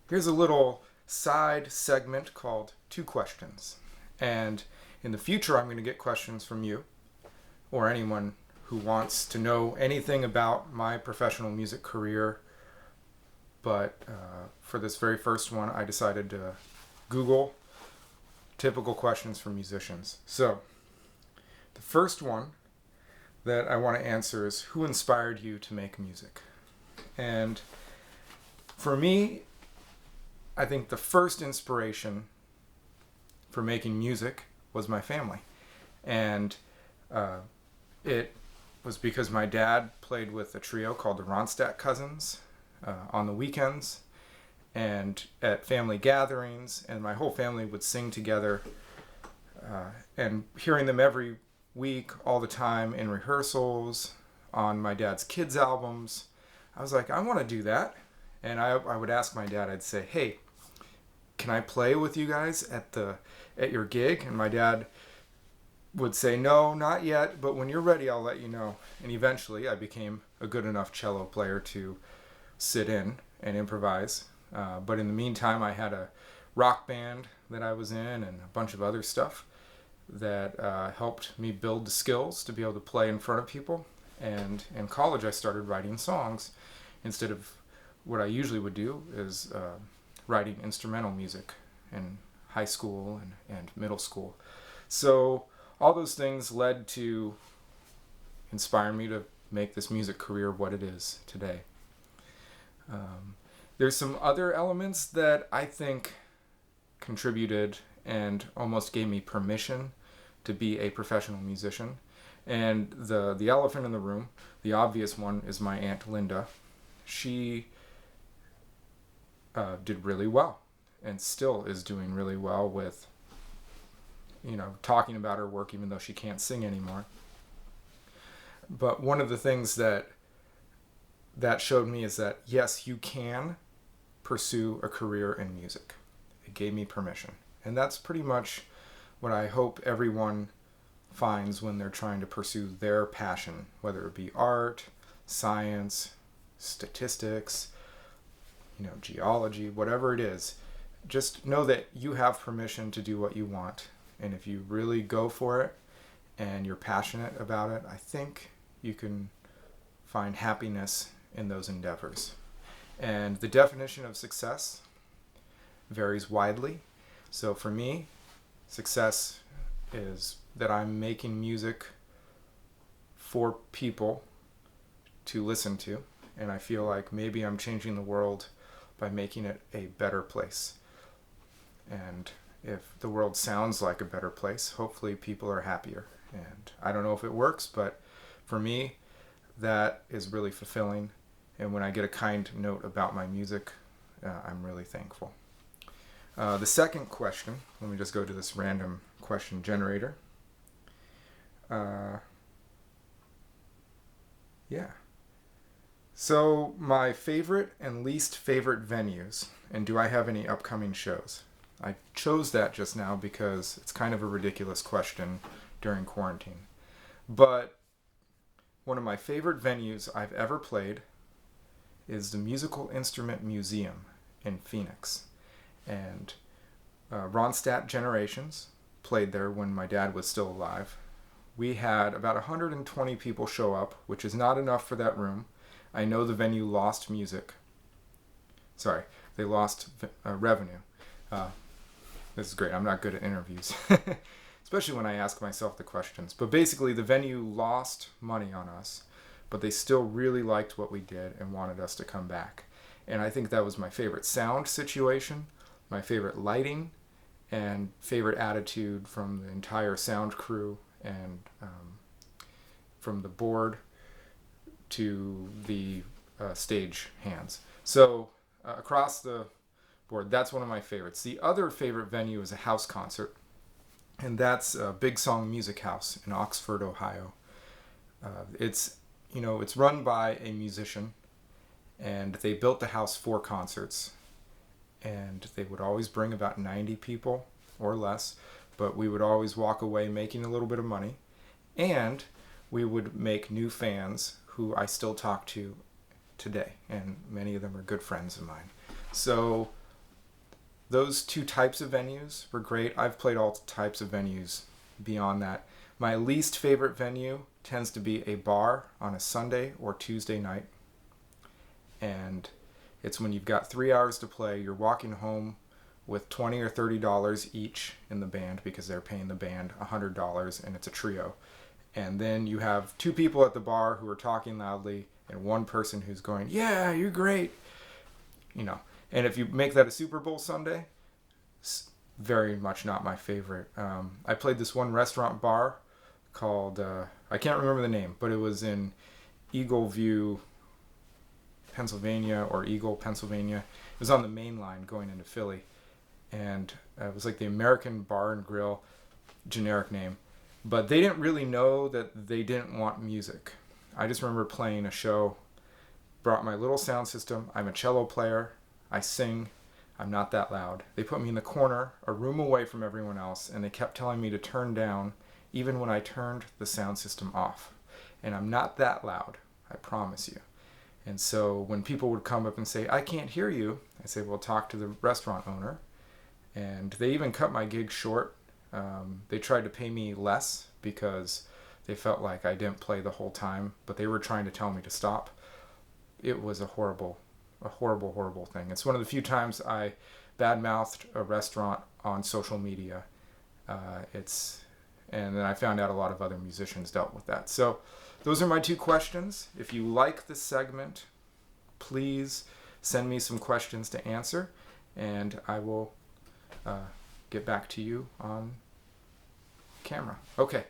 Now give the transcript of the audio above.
here's a little side segment called Two Questions. And in the future, I'm going to get questions from you or anyone who wants to know anything about my professional music career. But for this very first one, I decided to Google typical questions for musicians. So, the first one that I want to answer is, who inspired you to make music? And for me, I think the first inspiration for making music was my family. And it was because my dad played with a trio called the Ronstadt Cousins on the weekends and at family gatherings, and my whole family would sing together. And hearing them every week, all the time, in rehearsals, on my dad's kids' albums, I was like, I want to do that. And I would ask my dad, I'd say, hey, can I play with you guys at your gig? And my dad would say, no, not yet, but when you're ready, I'll let you know. And eventually I became a good enough cello player to sit in and improvise. But in the meantime, I had a rock band that I was in and a bunch of other stuff that helped me build the skills to be able to play in front of people. And in college, I started writing songs instead of what I usually would do is writing instrumental music in high school and middle school. So all those things led to inspire me to make this music career what it is today. There's some other elements that I think contributed and almost gave me permission to be a professional musician. And the elephant in the room, the obvious one, is my Aunt Linda. She did really well and still is doing really well with, talking about her work even though she can't sing anymore. But one of the things that showed me is that, yes, you can pursue a career in music. It gave me permission. And that's pretty much what I hope everyone finds when they're trying to pursue their passion, whether it be art, science, statistics, geology, whatever it is. Just know that you have permission to do what you want. And if you really go for it and you're passionate about it, I think you can find happiness in those endeavors. And the definition of success varies widely. So for me, success is that I'm making music for people to listen to. And I feel like maybe I'm changing the world by making it a better place. And if the world sounds like a better place, hopefully people are happier. And I don't know if it works, but for me, that is really fulfilling. And when I get a kind note about my music, I'm really thankful. The second question, let me just go to this random question generator. So my favorite and least favorite venues, and do I have any upcoming shows? I chose that just now because it's kind of a ridiculous question during quarantine. But one of my favorite venues I've ever played is the Musical Instrument Museum in Phoenix. And Ronstadt Generations played there when my dad was still alive. We had about 120 people show up, which is not enough for that room. I know the venue lost they lost revenue. This is great. I'm not good at interviews, especially when I ask myself the questions. But basically, the venue lost money on us, but they still really liked what we did and wanted us to come back. And I think that was my favorite sound situation, my favorite lighting, and favorite attitude from the entire sound crew and from the board to the stage hands. So across the board, that's one of my favorites. The other favorite venue is a house concert, and that's Big Song Music House in Oxford, Ohio. It's run by a musician, and they built the house for concerts, and they would always bring about 90 people or less, but we would always walk away making a little bit of money, and we would make new fans who I still talk to today, and many of them are good friends of mine. So those two types of venues were great. I've played all types of venues beyond that. My least favorite venue tends to be a bar on a Sunday or Tuesday night. And it's when you've got 3 hours to play, you're walking home with $20 or $30 each in the band because they're paying the band $100 and it's a trio. And then you have two people at the bar who are talking loudly and one person who's going, yeah, you're great. You know, and if you make that a Super Bowl Sunday, it's very much not my favorite. I played this one restaurant bar called, I can't remember the name, but it was in Eagle View, Pennsylvania, or Eagle, Pennsylvania. It was on the main line going into Philly. And it was like the American Bar and Grill, generic name. But they didn't really know that they didn't want music. I just remember playing a show, brought my little sound system. I'm a cello player. I sing. I'm not that loud. They put me in the corner, a room away from everyone else, and they kept telling me to turn down even when I turned the sound system off. And I'm not that loud, I promise you. And so when people would come up and say, I can't hear you, I say, well, talk to the restaurant owner. And they even cut my gig short. They tried to pay me less because they felt like I didn't play the whole time, but they were trying to tell me to stop. It was a horrible, horrible thing. It's one of the few times I badmouthed a restaurant on social media. And then I found out a lot of other musicians dealt with that. So those are my two questions. If you like this segment, please send me some questions to answer, and I will get back to you on camera. Okay.